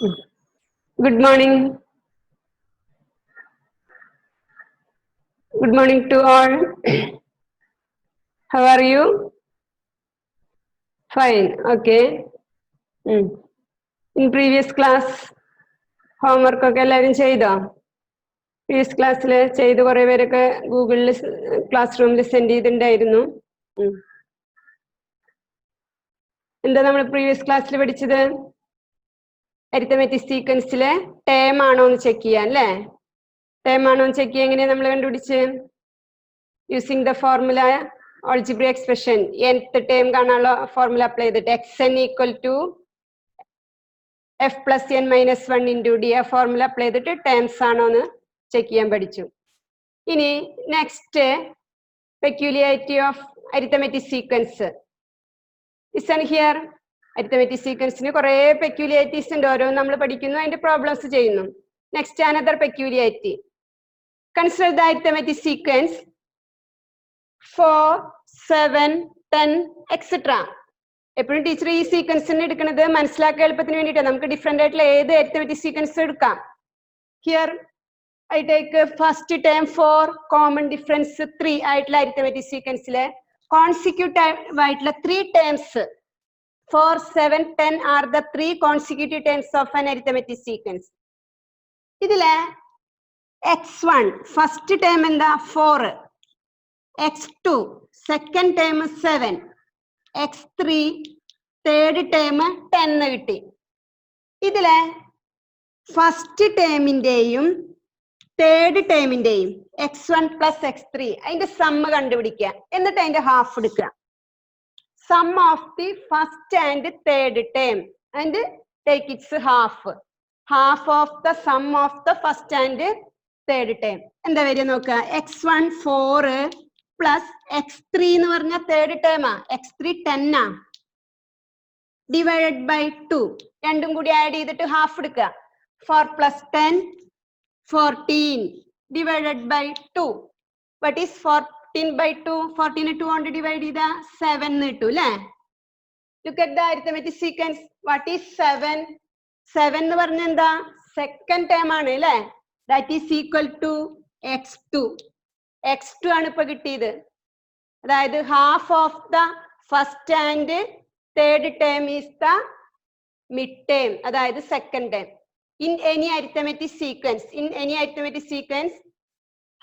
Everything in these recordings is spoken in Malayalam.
Good morning. Good morning to all. How are you? Fine. Okay. In previous class, homework ഒക്കെ എല്ലാവരും ചെയ്തോ? പ്രീവിയസ് ക്ലാസ്സിൽ ചെയ്ത് കുറെ പേരൊക്കെ ഗൂഗിളിൽ ക്ലാസ് റൂമിൽ സെൻഡ് ചെയ്തിട്ടുണ്ടായിരുന്നു. എന്താ നമ്മൾ പ്രീവിയസ് ക്ലാസ്സിൽ പഠിച്ചത്? അരിത്തമെറ്റിക് സീക്വൻസിലെ ടേം ആണോ എന്ന് ചെക്ക് ചെയ്യാൻ അല്ലേ? ടേം ആണോ എന്ന് ചെക്ക് ചെയ്യാൻ എങ്ങനെയാണ് നമ്മൾ കണ്ടുപിടിച്ച്? Using the formula algebraic expression nth term കാണാനുള്ള ഫോർമുല അപ്ലൈ ചെയ്തിട്ട് xn equal to f plus n minus 1 into d ആ ഫോർമുല അപ്ലൈ ചെയ്തിട്ട് ടേംസ് ആണോ എന്ന് ചെക്ക് ചെയ്യാൻ പഠിച്ചു. ഇനി next peculiarity of arithmetic sequence. Listen here. Arithmetic സീക്വൻസിന് കുറെ പെക്യൂലിയാരിറ്റീസ് ഉണ്ട്. ഓരോന്നും നമ്മൾ പഠിക്കുന്നു, അതിന്റെ പ്രോബ്ലംസ് ചെയ്യുന്നു. Next another peculiarity. Consider the arithmetic sequence 4, 7, 10, etc. എപ്പോഴും ടീച്ചർ ഈ സീക്വൻസിന് എടുക്കുന്നത് മനസ്സിലാക്കാൻ എളുപ്പത്തിന് വേണ്ടിയിട്ടാണ്. നമുക്ക് ഡിഫറെന്റ് ആയിട്ടുള്ള ഏത് അരിത്തമെറ്റിക് സീക്വൻസ് എടുക്കാം. Here I take first term 4, common difference 3 ആയിട്ടുള്ള അരിത്തമെറ്റിക് സീക്വൻസിലെ കോൺസിക്യൂട്ടീവ് ആയിട്ടുള്ള 3 terms 4, 7, 10 are the 3 consecutive terms of an arithmetic sequence. ഇതിലെ x1 ഫസ്റ്റ് ടേം എന്താ? 4, x2 second term 7, x3 third term 10 കിട്ടി. ഇതിലെ ഫസ്റ്റ് ടേമിന്റെയും തേർഡ് ടേമിന്റെയും x1 പ്ലസ് x3 അതിന്റെ സമ്മ് കണ്ടുപിടിക്കുക. എന്നിട്ട് അതിന്റെ ഹാഫ് എടുക്കുക. Sum of the first and third term and take its half. Half of the sum of the first and third term എന്താ വരിക നോക്കുക. x1 4 പ്ലസ് x3 എന്ന് പറഞ്ഞ തേർഡ് ടേമാ. x3 10 ആ. ഡിവൈഡഡ് ബൈ 2 രണ്ടും കൂടി ആഡ് ചെയ്തിട്ട് ഹാഫ് എടുക്കുക. 4 plus 10 14 divided by 2. What is 14 by 2? 14 2 കൊണ്ട് ഡിവൈഡ് ചെയ്ത 7 കിട്ടും അല്ലേ? Look at the arithmetic sequence. What is 7? 7 എന്ന് പറഞ്ഞ എന്താ? സെക്കൻഡ് ടേം ആണ് അല്ലേ? That is equal to x2. x2 ആണ് ഇപ്പൊ കിട്ടിയത്. അതായത് half of the first and third term is the mid term, അതായത് second term. In any arithmetic sequence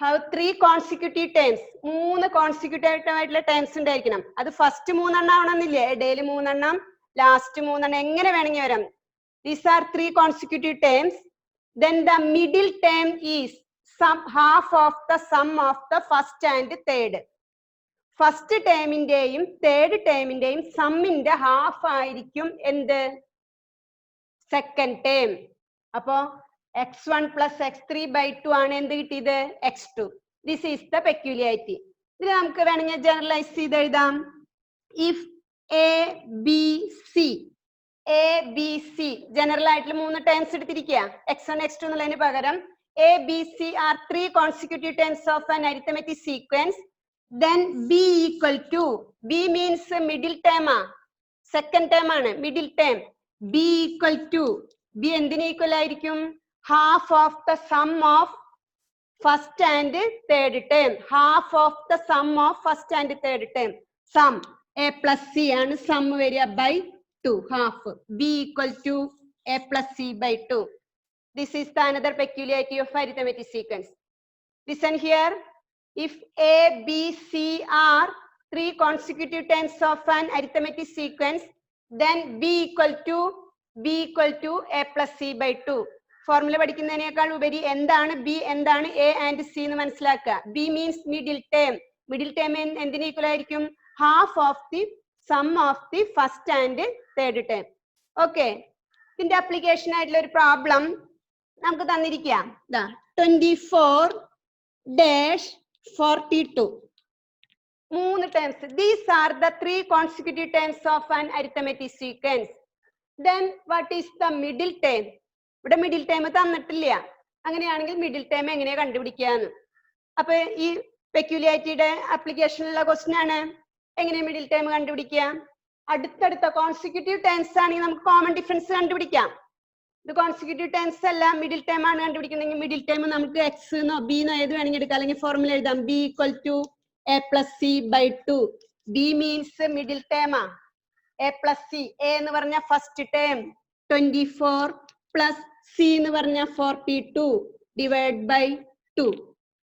have 3 consecutive terms. 3 consecutive ആയിട്ടുള്ള ടേംസ് ഉണ്ടായിരിക്കണം. അത് ഫസ്റ്റ് 3 എണ്ണം ആവണമെന്നില്ല. ഇടയിൽ 3 എണ്ണം, ലാസ്റ്റ് 3 എണ്ണം, എങ്ങനെ വേണമെങ്കിൽ വരാം. These are 3 consecutive terms. Then the middle term is half of the sum of the first and third. First ടേമിന്റെയും തേർഡ് ടേമിന്റെയും സമ്മിന്റെ ഹാഫ് ആയിരിക്കും എന്ത്? Second term. അപ്പോ x1 പ്ലസ് x3 ബൈ 2 ആണ് എന്ത് കിട്ടിയത്? x2. This is the peculiarity. ഇത് നമുക്ക് വേണമെങ്കിൽ ജനറലൈസ് ചെയ്ത് എഴുതാം. If A B C general ആയിട്ടുള്ള 3 ടേംസ് എടുത്തിരിക്കുക. x1 x2 എന്നുള്ളതിന് പകരം a b c are 3 consecutive terms of an arithmetic sequence. Then b equal to, b means middle term, second term ആണ്, middle term. b equal to, b എന്തിന് ഈക്വൽ ആയിരിക്കും? half of the sum of first and third term. half of the sum of first and third term. sum a plus c ആണ് sum വരിക by 2, half. b equal to a plus c by 2. This is the another peculiarity of arithmetic sequence. Listen here. If a b c are 3 consecutive terms of an arithmetic sequence, then b equal to a plus c by 2. Formula പഠിക്കുന്നതിനേക്കാൾ ഉപരി എന്താണ് b, എന്താണ് a and c എന്ന് മനസ്സിലാക്കുക. b means middle term. Middle term എന്തിന് ഈക്വൽ ആയിരിക്കും? Half of the sum of the first and third term. Okay. ഇതിന്റെ ആപ്ലിക്കേഷൻ ആയിട്ടുള്ള ഒരു പ്രോബ്ലം നമുക്ക് തന്നിരിക്കുക. 24-42. 3 terms. These are the 3 consecutive terms of an arithmetic sequence. Then what is the middle term? ഇവിടെ മിഡിൽ ടൈം തന്നിട്ടില്ല. അങ്ങനെയാണെങ്കിൽ മിഡിൽ ടൈം എങ്ങനെയാ കണ്ടുപിടിക്കാന്ന്. അപ്പൊ ഈ പെക്യൂലിയാരിറ്റിയുടെ ആപ്ലിക്കേഷനിലുള്ള ക്വസ്റ്റ്യൻ ആണ്. എങ്ങനെ മിഡിൽ ടൈം കണ്ടുപിടിക്കുക? അടുത്തടുത്ത കോൺസിക്യൂട്ടീവ് ടേംസ് ആണെങ്കിൽ നമുക്ക് കോമൺ ഡിഫറൻസ് കണ്ടുപിടിക്കാം. ഇത് കോൺസിക്യൂട്ടീവ് ടേംസ് അല്ല, മിഡിൽ ടേം ആണ് കണ്ടുപിടിക്കണമെങ്കിൽ മിഡിൽ ടേം നമുക്ക് എക്സ് എന്നോ ബി എന്നോ ഏത് വേണമെങ്കിൽ എടുക്കാം, അല്ലെങ്കിൽ ഫോർമുല എഴുതാം. B equal to a plus c by two. B means middle term ആ. എ പ്ലസ് സി, എ എന്ന് പറഞ്ഞ ഫസ്റ്റ് ടേം 24 പ്ലസ് സി എന്ന് പറഞ്ഞ 42 ഡിവൈഡ് ബൈ 2.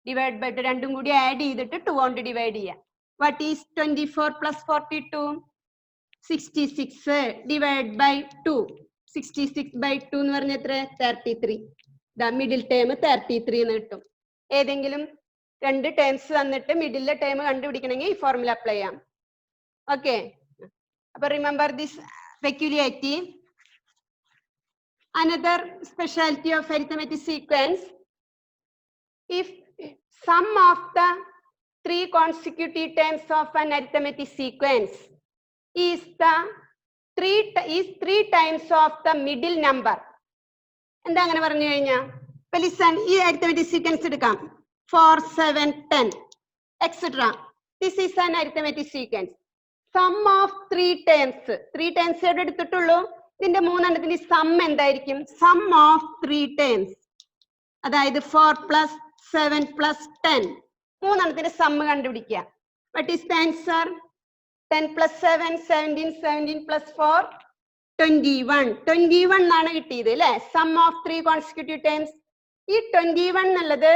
ഡിവൈഡ് ബൈ 2 രണ്ടും കൂടി ആഡ് ചെയ്തിട്ട് 2 കൊണ്ട് ഡിവൈഡ് ചെയ്യാം. What is 24 plus 42? 66 divide by 2. 66 by 2 എന്ന് പറഞ്ഞ എത്ര? 33. മിഡിൽ ടേം 33 എന്ന് കിട്ടും. ഏതെങ്കിലും രണ്ട് ടേംസ് തന്നിട്ട് മിഡിലെ ടേം കണ്ടുപിടിക്കണമെങ്കിൽ ഈ ഫോർമുല അപ്ലൈ ചെയ്യാം. ഓക്കെ, അപ്പൊ remember this peculiarity. Another specialty of arithmetic sequence: if sum of the three consecutive terms of an arithmetic sequence is three times of the middle number. എന്താ അങ്ങനെ പറഞ്ഞു കഴിഞ്ഞാൽ, ലിസൺ, ഈ arithmetic sequence എടുക്കാം. 4, 7, 10 etc. This is an arithmetic sequence. Sum of three terms ഇവിടെ എടുത്തിട്ടുള്ളൂ. ഇതിന്റെ മൂന്നെണ്ണത്തിന്റെ സം എന്തായിരിക്കും? സം ഓഫ് 3 terms, അതായത് 4 പ്ലസ് 7 പ്ലസ് 10, മൂന്നെണ്ണത്തിന്റെ സം കണ്ടുപിടിക്കുക. What is the answer? 10 plus 7, 17, 17 plus 4, 21. 21 ആണ് കിട്ടിയത് അല്ലെ? Sum of 3 consecutive terms. ഈ 21 എന്നുള്ളത്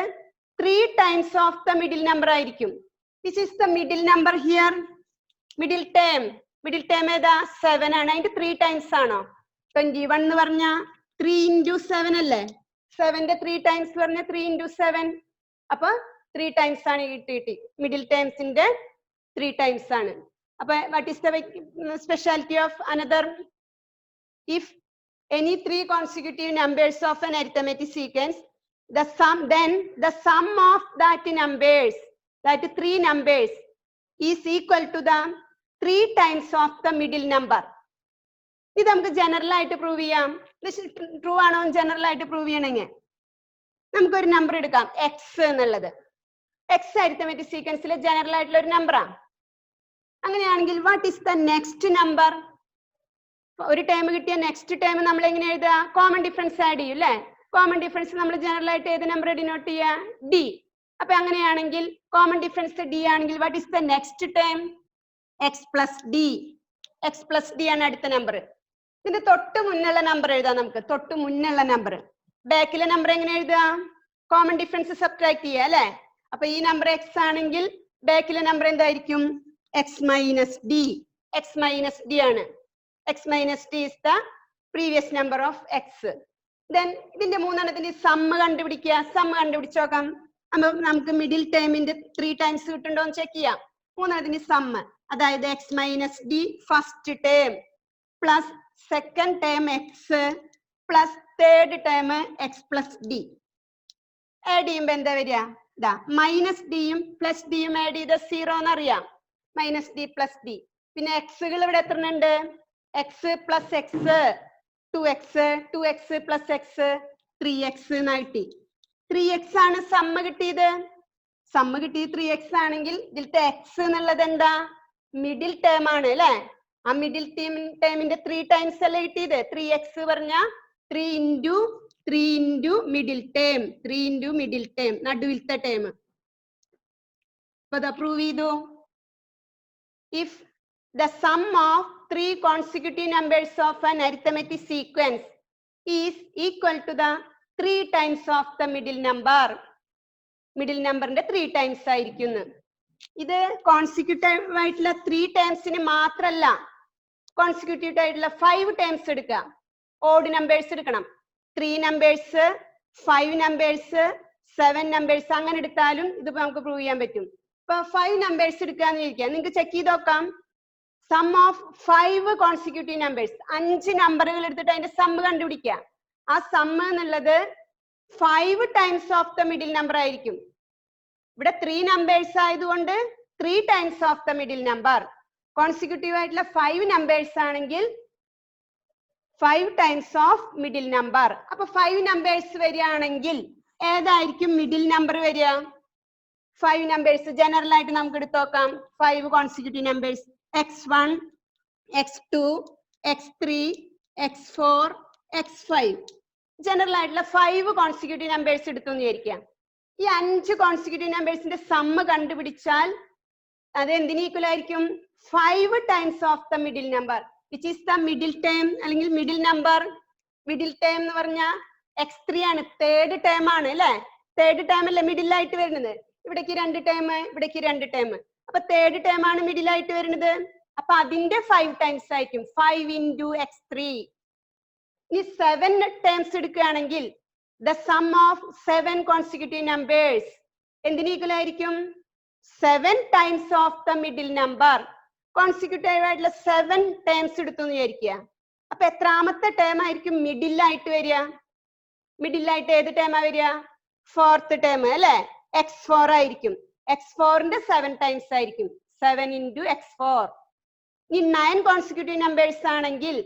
3 times of the middle number ആയിരിക്കും. This is the middle number here. Middle term ഏതാ? 7 ആണ്. അതിന്റെ 3 times ആണോ? 21 എന്ന് പറഞ്ഞ 3 into 7 അല്ലേ? 7ന്റെ 3 times പറഞ്ഞ 3 into 7. അപ്പൊ 3 times ആണ് കിട്ടി. മിഡിൽ ടേംസിന്റെ 3 times ആണ്. അപ്പൊ what is the specialty of another? If any 3 consecutive numbers of an arithmetic sequence, the sum of that 3 numbers is equal to the 3 times of the middle number. ഇത് നമുക്ക് ജനറൽ ആയിട്ട് പ്രൂവ് ചെയ്യാം. ട്രൂ ആണോ ജനറൽ ആയിട്ട് പ്രൂവ് ചെയ്യണമെങ്കിൽ നമുക്കൊരു നമ്പർ എടുക്കാം, എക്സ് എന്നുള്ളത്. എക്സ് അരിത്തമെറ്റിക് സീക്വൻസിലെ ജനറൽ ആയിട്ടുള്ള ഒരു നമ്പറാണ്. അങ്ങനെയാണെങ്കിൽ what is the next number? ഒരു ടേം കിട്ടിയ നെക്സ്റ്റ് ടേം നമ്മൾ എങ്ങനെ എഴുതുക? കോമൺ ഡിഫറൻസ് ആഡ് ചെയ്യും അല്ലെ? കോമൺ ഡിഫറൻസ് നമ്മൾ ജനറൽ ആയിട്ട് ഏത് നമ്പർ ഡിനോട്ട് ചെയ്യുക? ഡി. അപ്പൊ അങ്ങനെയാണെങ്കിൽ കോമൺ ഡിഫറൻസ് ഡി ആണെങ്കിൽ what is the next term? X plus D. X plus D ആണ് അടുത്ത നമ്പർ. ഇതിന്റെ തൊട്ട് മുന്നുള്ള നമ്പർ എഴുതാം നമുക്ക്. തൊട്ട് മുന്നുള്ള നമ്പർ, ബാക്കിലെ നമ്പർ എങ്ങനെ എഴുതുക? കോമൺ ഡിഫറൻസ് സബ്ട്രാക്ട് ചെയ്യുക അല്ലെ? അപ്പൊ ഈ നമ്പർ എക്സ് ആണെങ്കിൽ ബാക്കിലെ നമ്പർ എന്തായിരിക്കും? X minus d. X minus d ആണ്. X minus d is the previous number of x. Then ഇതിന്റെ മൂന്നെണ്ണത്തിന്റെ സമ്മ് കണ്ടുപിടിക്കുക. സമ്മ് കണ്ടുപിടിച്ച് നോക്കാം. അപ്പൊ നമുക്ക് മിഡിൽ ടേമിന്റെ 3 times കിട്ടുന്നുണ്ടോ എന്ന് ചെക്ക് ചെയ്യാം. മൂന്നെണ്ണത്തിന്റെ സമ്മ്, അതായത് X minus D first term plus second term X plus third term X plus D. Add ചെയ്യുമ്പോ എന്താ വരിക? ഇതാ മൈനസ് ഡിയും പ്ലസ് ഡിയും ആഡ് ചെയ്ത 0 എന്നറിയാം. Minus D plus D. പിന്നെ എക്സുകൾ ഇവിടെ എത്ര ഉണ്ട്? X plus X 2x plus X 3x എന്നായിട്ട് 3x ആണ് സമ്മ് കിട്ടിയത്. സമ്മ് കിട്ടിയത് 3x ആണെങ്കിൽ ഇതിലത്തെ എക്സ് എന്നുള്ളത് എന്താ? മിഡിൽ ടേം ആണ് അല്ലെ? ആ മിഡിൽ ടേമിന്റെ 3 times അല്ലേ കിട്ടിയത്? 3x പറഞ്ഞ 3 into middle term. 3 into middle term, നടുവിലത്തെ ടേം. അപ്പൊ അത് പ്രൂവ് ചെയ്തു. If the sum of 3 consecutive numbers of an arithmetic sequence is equal to the 3 times of the middle number. Middle നമ്പറിന്റെ 3 times ആയിരിക്കും. ഇത് കോൺസിക്യൂട്ടീവ് ആയിട്ടുള്ള 3 ടേംസിന് മാത്രല്ല, കോൺസിക്യൂട്ടീവ് ആയിട്ടുള്ള 5 ടേംസ് എടുക്കുക. ഓഡ് നമ്പേഴ്സ് എടുക്കണം. 3 numbers, 5 numbers, 7 numbers അങ്ങനെ എടുത്താലും ഇത് നമുക്ക് പ്രൂവ് ചെയ്യാൻ പറ്റും. ഇപ്പൊ 5 numbers എടുക്കാന്ന് വിചാരിക്കാം. നിങ്ങൾക്ക് ചെക്ക് ചെയ്ത് നോക്കാം. സം ഓഫ് 5 consecutive numbers, 5 നമ്പറുകൾ എടുത്തിട്ട് അതിന്റെ സമ്മ് കണ്ടുപിടിക്കുക. ആ സമ്മ് എന്നുള്ളത് 5 times of the middle number ആയിരിക്കും. ഇവിടെ 3 numbers ആയതുകൊണ്ട് 3 times of the middle number. Consecutive ആയിട്ടുള്ള 5 numbers ആണെങ്കിൽ 5 times of middle number. അപ്പൊ 5 numbers വരികയാണെങ്കിൽ ഏതായിരിക്കും മിഡിൽ നമ്പർ വരിക? 5 numbers ജനറൽ ആയിട്ട് നമുക്ക് എടുത്തു നോക്കാം. 5 consecutive numbers, x1, x2, x3, x4, x5. General ആയിട്ടുള്ള 5 കോൺസിക്യൂട്ടീവ് നമ്പേഴ്സ് എടുത്തു എന്ന് വിചാരിക്കാം. ഈ 5 കോൺസിക്യൂട്ടീവ് നമ്പേഴ്സിന്റെ സമ്മ് കണ്ടുപിടിച്ചാൽ അത് എന്തിന് ഈക്വൽ ആയിരിക്കും? 5 times of the middle number which is the middle term അല്ലെങ്കിൽ മിഡിൽ നമ്പർ. മിഡിൽ ടേം എന്ന് പറഞ്ഞാൽ x3 ആണ്, തേർഡ് ടേം ആണ് അല്ലെ. തേർഡ് ടേം അല്ലേ മിഡിൽ ആയിട്ട് വരുന്നത്. ഇവിടേക്ക് 2 ടേം, ഇവിടേക്ക് 2 ടേം. അപ്പൊ തേർഡ് ടേം ആണ് മിഡിൽ ആയിട്ട് വരുന്നത്. അപ്പൊ അതിന്റെ 5 ടൈംസ് ആയിരിക്കും 5 into x3. ഇനി 7 ടേംസ് എടുക്കുകയാണെങ്കിൽ the sum of 7 consecutive numbers എന്തിന് ഈക്വൽ ആയിരിക്കും? 7 times of the middle number. Consecutive ആയിട്ടുള്ള 7 ടേംസ് എടുത്തു എന്ന് വിചാരിക്കുക. അപ്പൊ എത്രാമത്തെ ടേം ആയിരിക്കും മിഡിൽ ആയിട്ട് വരിക? മിഡിൽ ആയിട്ട് ഏത് ടേമാ വരിക? 4th ടേം അല്ലെ. x4 ആയിരിക്കും. x4ന്റെ 7 ടൈംസ് ആയിരിക്കും 7 into x4. ഇനി 9 കോൺസിക്യൂട്ടീവ് നമ്പേഴ്സ് ആണെങ്കിൽ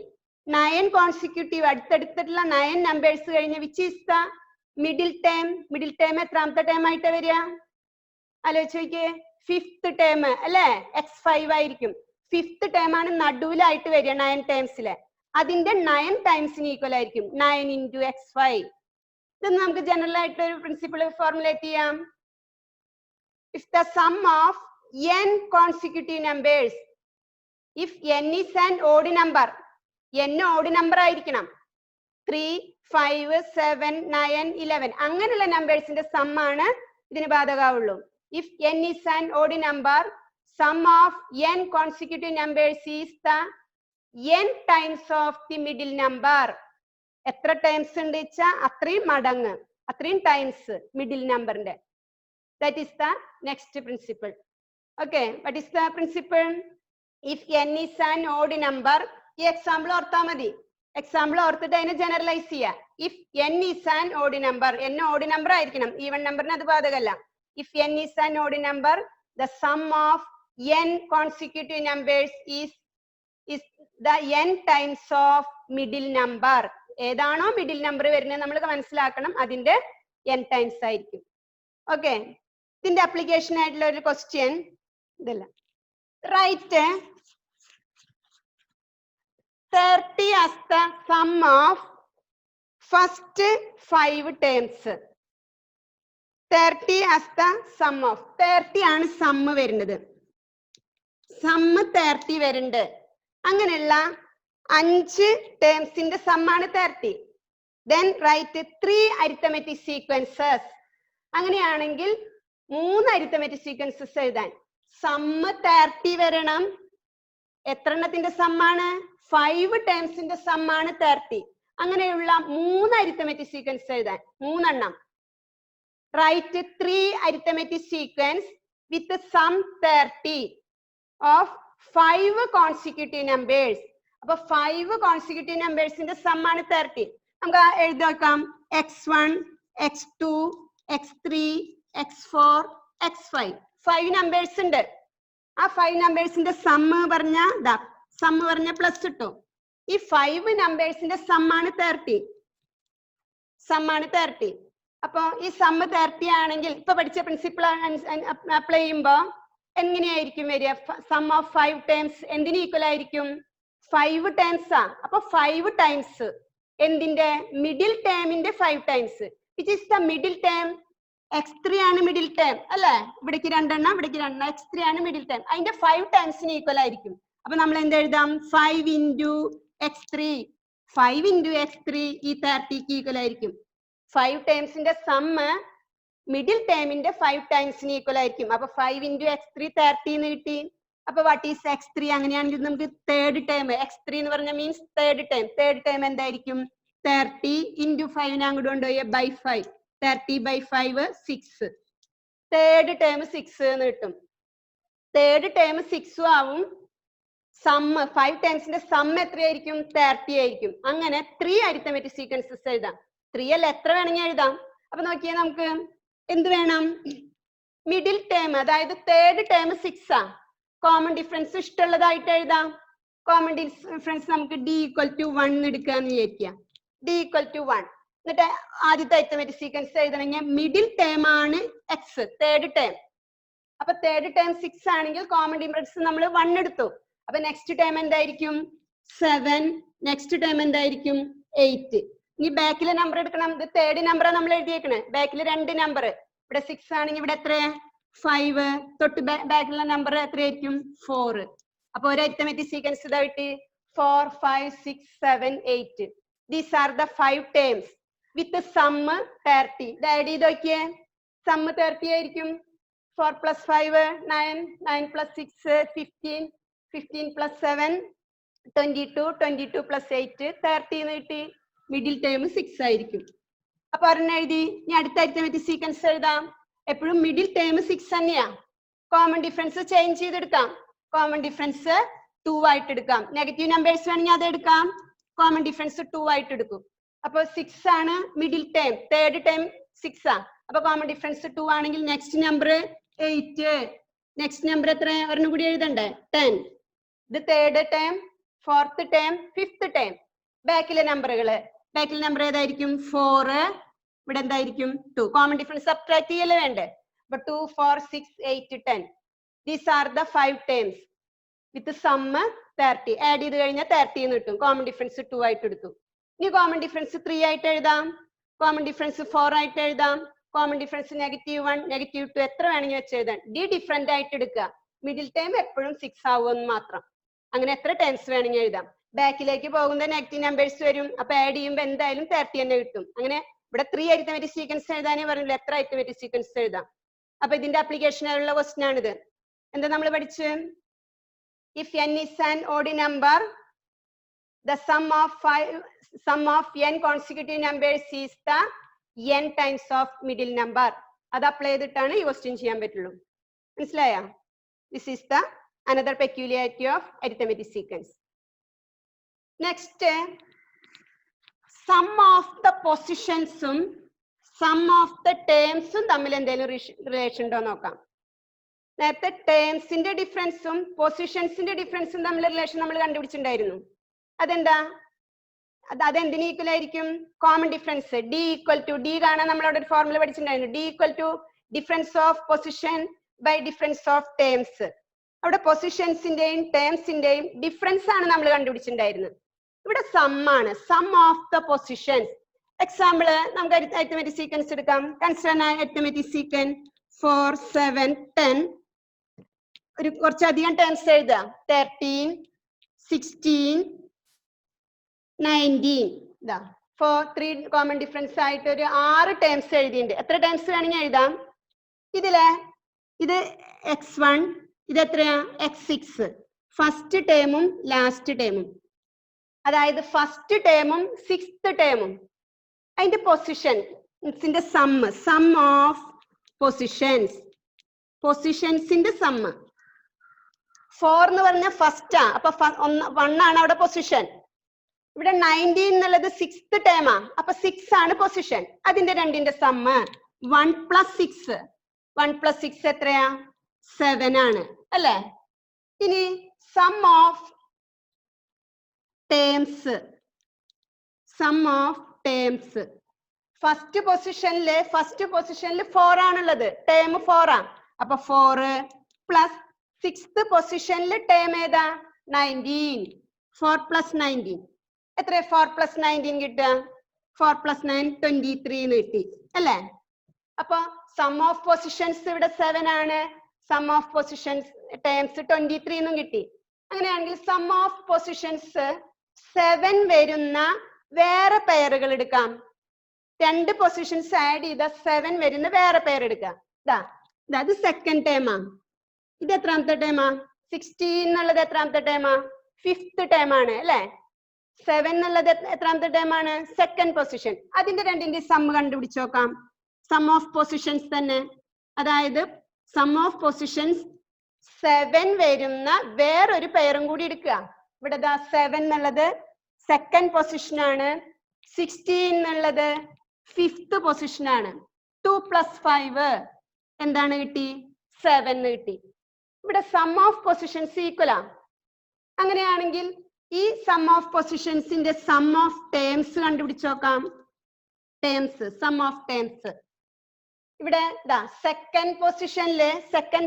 9 കോൺസിക്യൂട്ടീവ് അടുത്തടുത്തുള്ള 9 നമ്പേഴ്സ് കഴിഞ്ഞ് which is the middle term. Middle term എത്രാമത്തെ ടേം ആയിട്ട് വരിക? ആലോചിച്ച് നോക്കിയേ. 5th ടേം അല്ലെ. x5 ആയിരിക്കും. 5th ടേം ആണ് നടുവിലായിട്ട് വരിക 9 ടേംസിലെ. അതിന്റെ 9 ടൈംസിന് ഈക്വൽ ആയിരിക്കും 9 into x5. ഇത് നമുക്ക് ജനറൽ ആയിട്ട് ഒരു പ്രിൻസിപ്പിൾ ഫോർമുലേറ്റ് ചെയ്യാം. If the sum of n consecutive numbers, if n is an odd number, n odd number ആയിരിക്കണം. 3, 5, 7, 9, 11 അങ്ങനെയുള്ള നമ്പേഴ്സിന്റെ സം ആണ് ഇതിന് ബാധകമാവുള്ളൂ. If n is an odd number, sum of n consecutive numbers is the n times of the middle number. എത്ര ടൈംസ് ഉണ്ട് വെച്ചാ അത്രയും മടങ്ങ്, അത്രയും ടൈംസ് മിഡിൽ നമ്പറിന്റെ. That is the next principle. Okay, what is the principle? If n is an odd number, ഈ എക്സാമ്പിൾ ഓർത്താ മതി. എക്സാമ്പിൾ ഓർത്തിട്ട് അതിനെ ജനറലൈസ് ചെയ്യാം. If n is an odd number, n odd number ആയിരിക്കണം. ഈവൻ നമ്പറിന് അത് ബാധകമല്ല. If n is an odd number, the sum of n consecutive numbers is the n times of middle number. ഏതാണോ മിഡിൽ നമ്പർ വരുന്നത് നമ്മൾ മനസ്സിലാക്കണം, അതിന്റെ n ടൈംസ് ആയിരിക്കും. ഓക്കെ, ഇതിന്റെ അപ്ലിക്കേഷൻ ആയിട്ടുള്ള ഒരു ക്വസ്റ്റ്യൻ ഇതല്ല. Write 30 as the sum of first 5 terms. 30 as the sum of 30 ആണ് സമ്മ് വരുന്നത്. സമ്മ് 30 വരുന്നുണ്ട്. അങ്ങനെയുള്ള 5 ടേംസിന്റെ സമ്മാണ് 30. Then write 3 arithmetic sequences. അങ്ങനെയാണെങ്കിൽ 3 arithmetic sequences എഴുതാൻ. സമ്മ് 30 വരണം. എത്ര എണ്ണത്തിന്റെ സമ്മാണ്? 5 ടേംസിന്റെ സമ്മാണ് 30. അങ്ങനെയുള്ള 3 arithmetic sequence എഴുതാൻ. 3 എണ്ണം. Write 3 arithmetic sequence with the sum 30 of 5 consecutive numbers. അപ്പൊ 5 കോൺസിക്യൂട്ടീവ് നമ്പേഴ്സിന്റെ സം ആണ് 30. നമുക്ക് എഴുതി വെക്കാം. x1, x2, x3, x4, x5. 5 numbers ഉണ്ട്. ആ 5 നമ്പേഴ്സിന്റെ സമ്മ് പറഞ്ഞ പ്ലസ് ഇട്ടു. ഈ 5 നമ്പേഴ്സിന്റെ സമ്മാണ് 30. സമ്മാണ് 30. അപ്പൊ ഈ സമ്മ് 30 ആണെങ്കിൽ ഇപ്പൊ പഠിച്ച പ്രിൻസിപ്പിൾ അപ്ലൈ ചെയ്യുമ്പോ എങ്ങനെയായിരിക്കും വരിക? സം ഓഫ് 5 ടൈംസ് എന്തിന് ഈക്വൽ ആയിരിക്കും? 5 ടൈംസ് ആ. അപ്പൊ 5 ടൈംസ് എന്തിന്റെ? മിഡിൽ ടേമിന്റെ 5 times. Which is the middle term? x3 ആണ് മിഡിൽ ടേം അല്ലെ. ഇവിടേക്ക് 2 എണ്ണം, ഇവിടേക്ക് 2 എണ്ണം. x3 ആണ് മിഡിൽ ടേം. അതിന്റെ 5 ടൈംസിന് ഈക്വൽ ആയിരിക്കും. അപ്പൊ നമ്മൾ എന്ത് എഴുതാം? 5 into x3. 5 into x3 ഈ 30ക്ക് ഈക്വൽ ആയിരിക്കും. 5 ടൈംസിന്റെ സമ്മ് മിഡിൽ ടേമിന്റെ 5 ടൈംസിന് ഈക്വൽ ആയിരിക്കും. അപ്പൊ 5 into x3 30 എന്ന് കിട്ടി. അപ്പൊ വാട്ട് ഈസ് x3? അങ്ങനെയാണെങ്കിൽ നമുക്ക് തേർഡ് ടേം x3 എന്ന് പറഞ്ഞ means third term. Third term എന്തായിരിക്കും? 30 into 5 അങ്ങോട്ട് കൊണ്ടുപോയി by 5. 30 by 5 6. തേർഡ് ടേം 6 എന്ന് കിട്ടും. തേർഡ് ടേം 6 ആവും. സമ്മ് 5 ടൈംസിന്റെ സമ്മ് എത്രയായിരിക്കും? 30 ആയിരിക്കും. അങ്ങനെ 3 arithmetic sequences എഴുതാം. 3 അല്ല, എത്ര വേണമെങ്കിൽ എഴുതാം. അപ്പൊ നോക്കിയാൽ നമുക്ക് എന്ത് വേണം? മിഡിൽ ടേം, അതായത് തേർഡ് ടേം 6 ആ. കോമൺ ഡിഫറൻസ് ഇഷ്ടമുള്ളതായിട്ട് എഴുതാം. കോമൺ ഡിഫറൻസ് നമുക്ക് d = 1 എടുക്കാന്ന് വിചാരിക്കാം. d = 1. എന്നിട്ട് ആദ്യത്തെ arithmetic sequence എഴുതണമെങ്കിൽ മിഡിൽ ടേം ആണ് x, തേർഡ് ടേം. അപ്പൊ തേർഡ് ടേം 6 ആണെങ്കിൽ കോമൺ ഡിഫറൻസ് നമ്മൾ 1 എടുത്തു. അപ്പൊ നെക്സ്റ്റ് ടേം എന്തായിരിക്കും? 7. നെക്സ്റ്റ് ടേം എന്തായിരിക്കും? 8. ഇനി ബാക്കിലെ നമ്പർ എടുക്കണം. ഇത് തേർഡ് നമ്പറാണ് നമ്മൾ എഴുതിയേക്കണേ. ബാക്കിൽ 2 നമ്പർ. ഇവിടെ 6 ആണെങ്കിൽ ഇവിടെ എത്ര 5. തൊട്ട് ബാക്കിലുള്ള നമ്പർ എത്രയായിരിക്കും 4. അപ്പൊ ഒരു അരിത്തമെറ്റിക് സീക്വൻസ് ഇതായിട്ട് 4, 5, 6, 7, 8. These are the 5 terms with the sum 30. ഇത് ആഡ് ചെയ്ത് നോക്കിയേ. സം 30 ആയിരിക്കും. 4 plus 5 9, 9 plus 6 15, 15 plus 7 22, 22 plus 8 30 എന്ന് കിട്ടി. മിഡിൽ ടേം 6 ആയിരിക്കും. അപ്പൊ ഒരെണ്ണം എഴുതി. ഇനി അടുത്ത അരിത്തമെറ്റിക് സീക്വൻസ് എഴുതാം. എപ്പോഴും മിഡിൽ ടേം 6 തന്നെയാ. കോമൺ ഡിഫറൻസ് ചേഞ്ച് ചെയ്തെടുക്കാം. കോമൺ ഡിഫറൻസ് 2 ആയിട്ട് എടുക്കാം. നെഗറ്റീവ് നമ്പേഴ്സ് വേണമെങ്കിൽ അത് എടുക്കാം. കോമൺ ഡിഫറൻസ് 2 ആയിട്ട് എടുക്കും. അപ്പൊ 6 ആണ് മിഡിൽ ടേം. തേർഡ് ടേം 6 ആ. അപ്പൊ കോമൺ ഡിഫറൻസ് 2 ആണെങ്കിൽ നെക്സ്റ്റ് നമ്പർ 8. നെക്സ്റ്റ് നമ്പർ എത്ര ഒരെണ്ണം കൂടി എഴുതണ്ടേ 10. ഇത് third term, fourth term, fifth term. ബാക്കിലെ നമ്പറുകള്. ബാക്കിലെ നമ്പർ ഏതായിരിക്കും 4. ഇവിടെ എന്തായിരിക്കും 2. കോമൺ ഡിഫറൻസ് സബ്ട്രാക്ട് ചെയ്യല്ലേ വേണ്ടേ. അപ്പൊ 2, 4, 6, 8, 10. These are the 5 terms with sum 30. Add ചെയ്ത് കഴിഞ്ഞാൽ 30 എന്ന് കിട്ടും. കോമൺ ഡിഫറൻസ് 2 ആയിട്ട് എടുത്തു. ഇനി കോമൺ ഡിഫറൻസ് 3 ആയിട്ട് എഴുതാം. കോമൺ ഡിഫറൻസ് 4 ആയിട്ട് എഴുതാം. കോമൺ ഡിഫറൻസ് -1, -2 എത്ര വേണമെങ്കിൽ വെച്ച് എഴുതാം. ഡി ഡിഫറെന്റ് ആയിട്ട് എടുക്കുക. മിഡിൽ ടൈം എപ്പോഴും 6 ആവുമെന്ന് മാത്രം. അങ്ങനെ എത്ര ടൈംസ് വേണമെങ്കിൽ എഴുതാം. ബാക്കിലേക്ക് പോകുന്ന നെഗറ്റീവ് നമ്പേഴ്സ് വരും. അപ്പൊ ആഡ് ചെയ്യുമ്പോൾ എന്തായാലും 30 തന്നെ കിട്ടും. അങ്ങനെ ഇവിടെ 3 അരിത്തമെറ്റിക് സീക്വൻസ് എഴുതാനേ പറഞ്ഞില്ല. എത്ര അരിത്തമെറ്റിക് സീക്വൻസ് എഴുതാം. അപ്പൊ ഇതിന്റെ ആപ്ലിക്കേഷനുള്ള ക്വസ്റ്റ്യൻ ആണിത്. എന്താ നമ്മൾ പഠിച്ച്? If n is an odd number, the sum of n consecutive numbers is the n times of middle number. അത് അപ്ലൈ ചെയ്തിട്ടാണ് ഈ ക്വസ്റ്റ്യൻ ചെയ്യാൻ പറ്റുള്ളൂ. മനസ്സിലായോ? This is the another peculiarity of arithmetic sequence. Next, sum of the positions-ഉം sum of the terms-ഉം തമ്മിൽ എന്തെങ്കിലും റിലേഷൻ ഉണ്ടോ നോക്കാം. നേരത്തെ ടേംസിന്റെ ഡിഫറൻസും പൊസിഷൻസിന്റെ ഡിഫറൻസും തമ്മിൽ റിലേഷൻ നമ്മൾ കണ്ടുപിടിച്ചിട്ടുണ്ടായിരുന്നു. അതെന്താ? അതെന്തിന് ഈക്വൽ ആയിരിക്കും? Common difference d equal to d കാണാൻ നമ്മളവിടെ ഒരു ഫോർമുല പഠിച്ചിട്ടുണ്ടായിരുന്നു. D equal to difference of position by difference of terms. അവിടെ പൊസിഷൻസിന്റെയും ടേംസിന്റെയും ഡിഫറൻസ് ആണ് നമ്മൾ കണ്ടുപിടിച്ചിട്ടുണ്ടായിരുന്നത്. ഇവിടെ സം ആണ്. Sum of the positions. Example നമുക്ക് അരിത്തമെറ്റിക് സീക്വൻസ് എടുക്കാം. Consider arithmetic sequence 4, 7, 10. ഒരു കുറച്ചധികം ടേംസ് എഴുതാം. 13, 16, 19. ഇതാ 4, 3 കോമൺ ഡിഫറൻസ് ആയിട്ട് ഒരു 6 ടേംസ് എഴുതിയിട്ടുണ്ട്. എത്ര ടേംസ് വേണമെങ്കിൽ എഴുതാം. ഇതിലെ ഇത് x1, ഇത് എത്രയാ x6. ഫസ്റ്റ് ടേമും ലാസ്റ്റ് ടേമും, അതായത് ഫസ്റ്റ് ടേമും 6th ടേമും. അതിന്റെ പൊസിഷൻസിന്റെ സം ഓഫ് പൊസിഷൻസ്, പൊസിഷൻസിന്റെ സമ്മ്. 4 എന്ന് പറഞ്ഞാൽ ഫസ്റ്റാ. അപ്പൊ 1 ആണ് അവിടെ പൊസിഷൻ. ഇവിടെ 19 എന്നുള്ളത് 6th ടേമാ. അപ്പൊ 6 ആണ് പൊസിഷൻ. അതിന്റെ രണ്ടിന്റെ സമ്മ് 1 + 6. 1 + 6 എത്രയാ? 7 ആണ് അല്ലേ? ഇനി sum of terms. Sum of terms. First പൊസിഷനിൽ 4 ആണുള്ളത്. ടേം 4 ആ. അപ്പൊ 4 + 6th പൊസിഷനിൽ ടേം ഏതാ? 19. 4 + 19 എത്ര? 4 + 19 കിട്ടുക. 4 + 9 23 എന്ന് കിട്ടി അല്ലേ? അപ്പൊ സം ഓഫ് പൊസിഷൻസ് ഇവിടെ 7 ആണ്. സം ഓഫ് പൊസിഷൻസ് ടേംസ് 23 എന്നും കിട്ടി. അങ്ങനെയാണെങ്കിൽ സം ഓഫ് പൊസിഷൻസ് 7 വരുന്ന വേറെ പെയറുകൾ എടുക്കാം. 2 പൊസിഷൻസ് ആഡ് ചെയ്ത 7 വരുന്ന വേറെ പെയർ എടുക്കാം. ഇത് സെക്കൻഡ് ടേമാ. ഇത് എത്രാമത്തെ ടേമാ? 16 എന്നുള്ളത് എത്രാമത്തെ ടേമാ? 5th ടേമാണ് അല്ലെ? 7 എന്നുള്ളത് എത്രാമത്തെ ടേമാണ്? Second position. അതിന്റെ രണ്ടിന്റെ സം കണ്ടുപിടിച്ച് നോക്കാം. സം ഓഫ് പൊസിഷൻസ് തന്നെ. അതായത് സം ഓഫ് പൊസിഷൻസ് 7 വരുന്ന വേറൊരു പെയറും കൂടി എടുക്കുക. ഇവിടെ 7 എന്നുള്ളത് സെക്കൻഡ് പൊസിഷൻ ആണ്. 16 എന്നുള്ളത് 5th പൊസിഷൻ ആണ്. 2 + 5 എന്താണ് കിട്ടി? 7 കിട്ടി. ഇവിടെ സം ഓഫ് പൊസിഷൻസ് ഈക്വൽ ആ. അങ്ങനെയാണെങ്കിൽ ഈ സം ഓഫ് പൊസിഷൻസിന്റെ സം ഓഫ് ടേംസ് കണ്ടുപിടിച്ച് നോക്കാം. Terms, sum of terms. ഇവിടെ സെക്കൻഡ്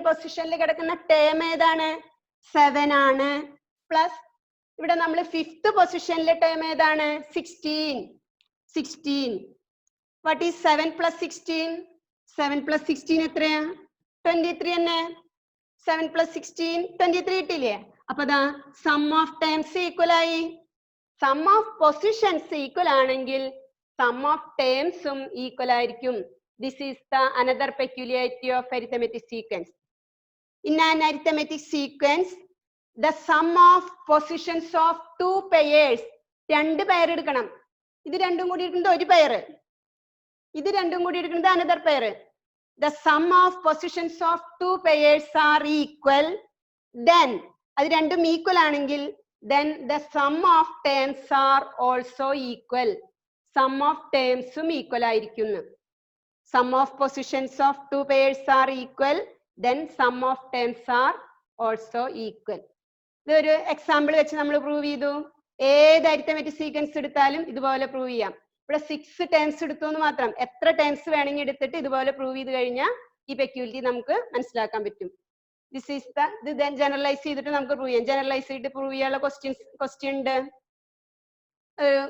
പൊസിഷനിൽ കിടക്കുന്ന ടേം ഏതാണ്? 7 ആണ്. പ്ലസ് ഇവിടെ നമ്മൾ 5th പൊസിഷനിലെ ടേം ഏതാണ്? 16. 16. What is 7 plus 16? 7 plus 16 എത്രയാ? 23 തന്നെ. 7 plus 16 23 കിട്ടില്ലേ? അപ്പൊ ദാ സം ഓഫ് ടേംസ് ഈക്വൽ ആയി. സം ഓഫ് പൊസിഷൻസ് ഈക്വൽ ആണെങ്കിൽ സം ഓഫ് ടേംസും ഈക്വൽ ആയിരിക്കും. This is the another peculiarity of arithmetic sequence. In an arithmetic sequence, the sum of positions of two pairs, രണ്ട് പെയർ എടുക്കണം. ഇത് രണ്ടും കൂടി എടുക്കുന്നത് ഒരു പെയർ, ഇത് രണ്ടും കൂടി എടുക്കുന്നത് another pair. The sum of positions of two pairs are equal. Then അത് രണ്ടും ഈക്വൽ ആണെങ്കിൽ then the sum of terms are also equal. Sum of terms ഉം ഈക്വൽ ആയിരിക്കുന്നു. Sum of positions of two pairs are equal. Then sum of terms are also equal. ഇതൊരു എക്സാമ്പിൾ വെച്ച് നമ്മൾ പ്രൂവ് ചെയ്തു. ഏത് അരിത്തമെറ്റിക് സീക്വൻസ് എടുത്താലും ഇതുപോലെ പ്രൂവ് ചെയ്യാം. ഇവിടെ 6 ടേംസ് എടുത്തു എന്ന് മാത്രം, എത്ര ടേംസ് വേണമെങ്കിൽ എടുത്തിട്ട് ഇതുപോലെ പ്രൂവ് ചെയ്ത് കഴിഞ്ഞാൽ ഈ പെക്യൂലിറ്റി നമുക്ക് മനസ്സിലാക്കാൻ പറ്റും. ദിസ് ഈസ് ദ ഇത് ദെൻ ജനറലൈസ് ചെയ്തിട്ട് നമുക്ക് പ്രൂവ് ചെയ്യാം. ജനറലൈസ് ചെയ്തിട്ട് പ്രൂവ് ചെയ്യാനുള്ള ക്വസ്റ്റ്യൻ ഉണ്ട്,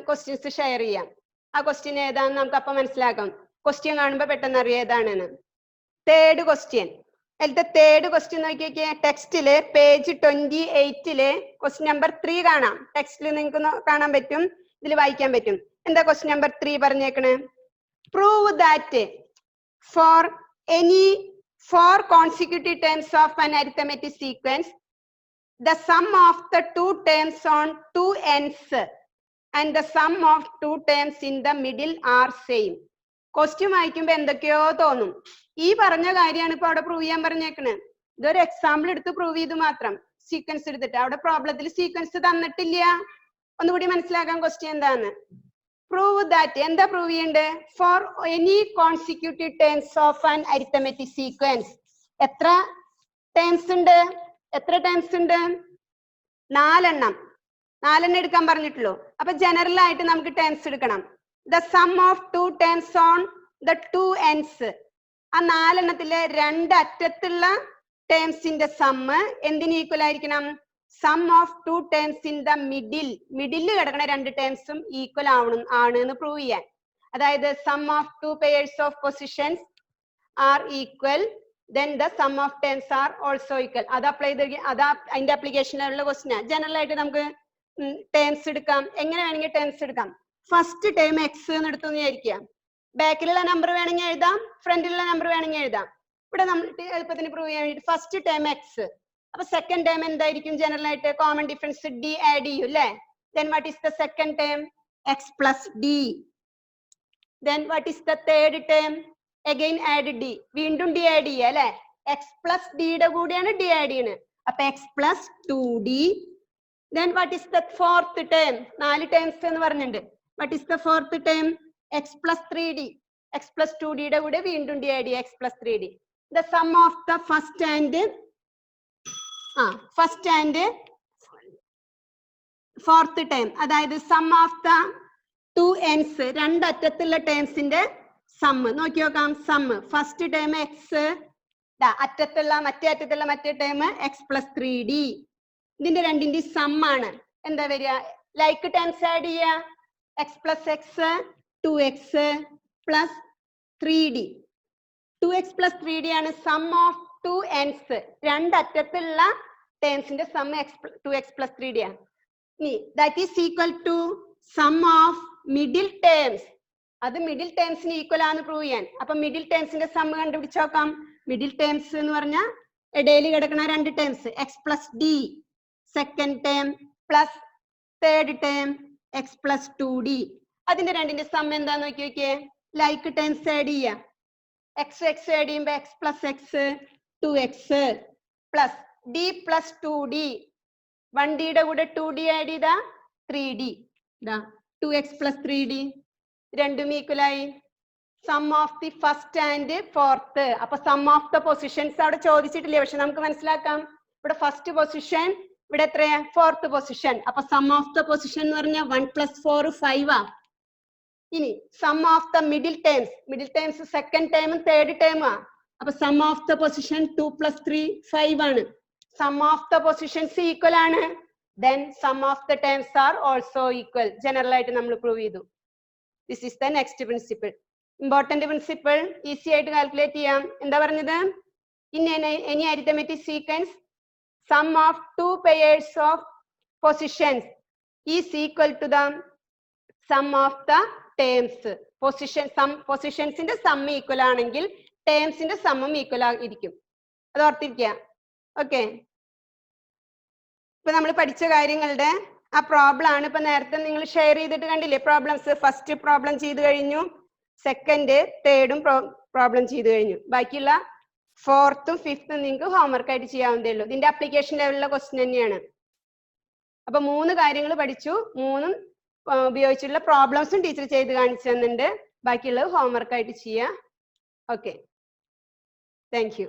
ക്വസ്റ്റ്യൻസ് ഷെയർ ചെയ്യാം. ആ ക്വസ്റ്റ്യൻ ഏതാണെന്ന് നമുക്ക് അപ്പം മനസ്സിലാക്കാം. ക്വസ്റ്റ്യൻ കാണുമ്പോൾ പെട്ടെന്ന് അറിയാം ഏതാണെന്ന്. തേർഡ് ക്വസ്റ്റ്യൻ, അതിലത്തെ തേർഡ് ക്വസ്റ്റ്യൻ നോക്കിയൊക്കെ ടെക്സ്റ്റില് പേജ് 28 ക്വസ്റ്റ്യൻ നമ്പർ 3 കാണാം. ടെക്സ്റ്റിൽ നിങ്ങൾക്ക് കാണാൻ പറ്റും, ഇതിൽ വായിക്കാൻ പറ്റും. എന്താ ക്വസ്റ്റ്യൻ നമ്പർ 3 പറഞ്ഞേക്കണേ? Prove that for any 4 consecutive terms of an arithmetic sequence, the sum of the two terms on two ends and the sum of two terms in the middle are same. Question വായിക്കുമ്പോ എന്തൊക്കെയോ തോന്നും. ഈ പറഞ്ഞ കാര്യമാണ് ഇപ്പൊ അവിടെ പ്രൂവ് ചെയ്യാൻ പറഞ്ഞേക്കണേ. ഇതൊരു എക്സാമ്പിൾ എടുത്ത് പ്രൂവ് ചെയ്തു മാത്രം, സീക്വൻസ് എടുത്തിട്ട്. അവിടെ പ്രോബ്ലത്തിൽ സീക്വൻസ് തന്നിട്ടില്ല. ഒന്നുകൂടി മനസ്സിലാക്കാൻ ക്വസ്റ്റ്യൻ എന്താന്ന്. പ്രൂവ് ദാറ്റ് എന്താ പ്രൂവ് ചെയ്യണ്ടേ? For any consecutive terms of an arithmetic sequence. എത്ര ടേംസ് ഉണ്ട്? എത്ര ടേംസ് ഉണ്ട്? 4 എണ്ണം എടുക്കാൻ പറഞ്ഞിട്ടുള്ളൂ. അപ്പൊ ജനറൽ ആയിട്ട് നമുക്ക് ടേംസ് എടുക്കണം. The sum of two terms on the two ends. ആ 4 എണ്ണത്തിലെ 2 അറ്റത്തുള്ള ടേംസിന്റെ സമ്മ് എന്തിന് ഈക്വൽ ആയിരിക്കണം? Sum of two terms in the middle കിടക്കുന്ന 2 ടേംസും ഈക്വൽ ആണ് എന്ന് പ്രൂവ് ചെയ്യാൻ. അതായത് sum of two pairs of positions are equal, then the sum of terms are also equal. അത് അപ്ലൈ ചെയ്ത് അതാ അതിന്റെ അപ്ലിക്കേഷനിലുള്ള ക്വസ്റ്റ്യൻ. ജനറൽ ആയിട്ട് നമുക്ക് ടേംസ് എടുക്കാം. എങ്ങനെ വേണമെങ്കിൽ ടേംസ് എടുക്കാം. ഫസ്റ്റ് ടേം എക്സ് എന്ന് എടുത്തെന്ന് വിചാരിക്കുക. ബാക്കിലുള്ള നമ്പർ വേണമെങ്കിൽ എഴുതാം, ഫ്രണ്ടിലുള്ള നമ്പർ വേണമെങ്കിൽ എഴുതാം. ഇവിടെ നമ്മൾ എളുപ്പത്തിന് പ്രൂവ് ചെയ്യാൻ വേണ്ടി ഫസ്റ്റ് ടേം എക്സ്. അപ്പൊ സെക്കൻഡ് ടേം എന്തായിരിക്കും? ജനറൽ ആയിട്ട് കോമൺ ഡിഫറൻസ് ഡി ആഡ് ചെയ്യും അല്ലേ? then what is the second term? x plus d. then what is the third term? again add d. വീണ്ടും d ആഡ് ചെയ്യുക അല്ലെ? x plus d യുടെ കൂടെയാണ് d ആഡ് ചെയ്യുന്നത്. അപ്പൊ x plus 2d. then what is the fourth term? 4 terms എന്ന് പറഞ്ഞിട്ടുണ്ട്. what is the fourth term? x plus 3d. x plus 2d യുടെ കൂടെ വീണ്ടും d ആഡ് ചെയ്യുക, x plus 3d. the sum of the first and fourth term, അതായത് sum of the two ends, 2 അറ്റത്തുള്ള ടേംസിന്റെ സമ്മ് നോക്കി നോക്കാം. സമ്മ് ഫസ്റ്റ് ടേം എക്സ്, മറ്റേ അറ്റത്തുള്ള മറ്റേ ടേം എക്സ് പ്ലസ് 3d. ഇതിന്റെ രണ്ടിന്റെ സമ്മാണ് എന്താ വരിക? ലൈക്ക് ടേംസ് ആഡ് ചെയ്യുക. X plus X 2x plus 3d. 2x plus 3d ആണ് സം ഓഫ് ടു എൻഡ്സ്, 2 അറ്റത്തുള്ള ടേംസിന്റെ സം 2x പ്ലസ് 3d ആണ്. that is equal to sum of middle terms. അത് മിഡിൽ ടേംസിന് ഈക്വൽ ആണെന്ന് പ്രൂവ് ചെയ്യാൻ. അപ്പൊ മിഡിൽ ടേംസിന്റെ സം കണ്ടുപിടിച്ച് നോക്കാം. മിഡിൽ ടേംസ് എന്ന് പറഞ്ഞാൽ ഇടയിൽ കിടക്കുന്ന 2 terms X plus D second term plus third term X plus 2d. അതിന്റെ രണ്ടിന്റെ സം എന്താന്ന് നോക്കി നോക്കിയേ. ലൈക്ക് ടേംസ് ആഡ് ചെയ്യാം. എക്സ് ആഡ് ചെയ്യുമ്പോ X plus X 2x plus D plus 2d. 1d യുടെ കൂടെ 2d ആഡ് ചെയ്ത 3d. 2x പ്ലസ് 3d രണ്ടും ഈക്വലായി. Sum of the first and fourth. അപ്പൊ സം ഓഫ് ദ പൊസിഷൻസ് അവിടെ ചോദിച്ചിട്ടില്ല, പക്ഷെ നമുക്ക് മനസ്സിലാക്കാം. ഇവിടെ ഫസ്റ്റ് പൊസിഷൻ, ഇവിടെ എത്രയാ? Fourth position. അപ്പൊ സം ഓഫ് ദ പൊസിഷൻ എന്ന് പറഞ്ഞാൽ 1 + 4 5 ആ. ഇനി sum of the middle terms second ടേമും തേർഡ് ടേമും ആ. അപ്പൊ സം ഓഫ് ദ പൊസിഷൻ 2 + 3 5 ആണ്. Sum of the positions equal ആണ്. then sum of the terms are also equal. General ആയിട്ട് നമ്മൾ പ്രൂവ് ചെയ്തു. This is the next principle. Important principle easy ആയിട്ട് കാൽക്കുലേറ്റ് ചെയ്യാം. എന്താ പറഞ്ഞത്? In any arithmetic sequence sum of two pairs of positions is equal to the sum of the terms. Positions ന്റെ sum equal ആണെങ്കിൽ terms ന്റെ sum equal ആയിരിക്കും. അത് ഓർത്തിരിക്കുക. ഓക്കെ, ഇപ്പൊ നമ്മൾ പഠിച്ച കാര്യങ്ങളുടെ ആ പ്രോബ്ലം ആണ് ഇപ്പൊ നേരത്തെ നിങ്ങൾ ഷെയർ ചെയ്തിട്ട് കണ്ടില്ലേ? പ്രോബ്ലംസ് ഫസ്റ്റ് പ്രോബ്ലം ചെയ്ത് കഴിഞ്ഞു, സെക്കൻഡ് തേർഡും പ്രോബ്ലം ചെയ്ത് കഴിഞ്ഞു. ബാക്കിയുള്ള ഫോർത്തും ഫിഫ്ത്തും നിങ്ങൾക്ക് ഹോംവർക്ക് ആയിട്ട് ചെയ്യാവുന്നതേ ഉള്ളൂ. ഇതിന്റെ അപ്ലിക്കേഷൻ ലെവലിലുള്ള ക്വസ്റ്റ്യൻ തന്നെയാണ്. അപ്പൊ 3 കാര്യങ്ങൾ പഠിച്ചു, 3ഉം ഉപയോഗിച്ചുള്ള പ്രോബ്ലംസും ടീച്ചർ ചെയ്ത് കാണിച്ചു തന്നിട്ടുണ്ട്. ബാക്കിയുള്ളത് ഹോംവർക്ക് ആയിട്ട് ചെയ്യാം. Okay, thank you.